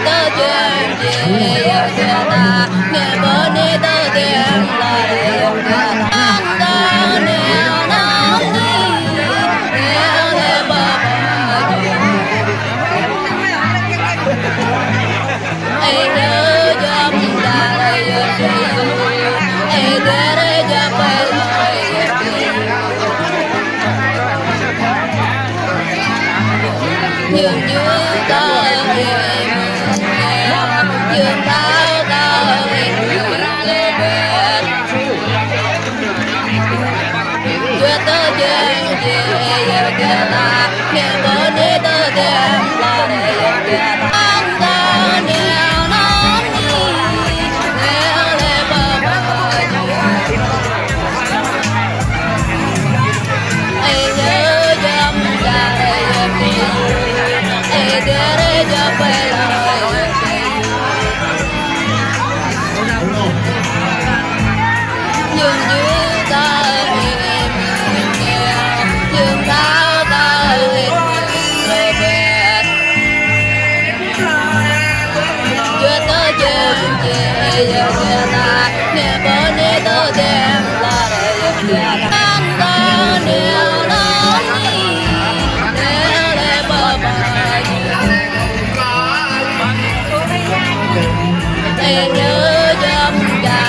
tơ chuyện gì chưa ta nghe bữa đi tơ chuyện là điều chưa ta ta neo nóng đi neo để bờ ai nhớ dòng đã lại đi ai để cho bay lại nhiều như ta dương tao tao lên bên chưa tới chuyện gì kia ta nghe bữa đi tới chuyện là để kia ta ta neo nóng đi neo để bờ ai nhớ dòng ra đây đi ai để cho bay lại dường như ta em nghèo dường ta em người về chưa tới chuyện gì giờ kia ta nghe bữa đi tới đêm là để kia ta ta neo nóng đi neo để bờ ai nhớ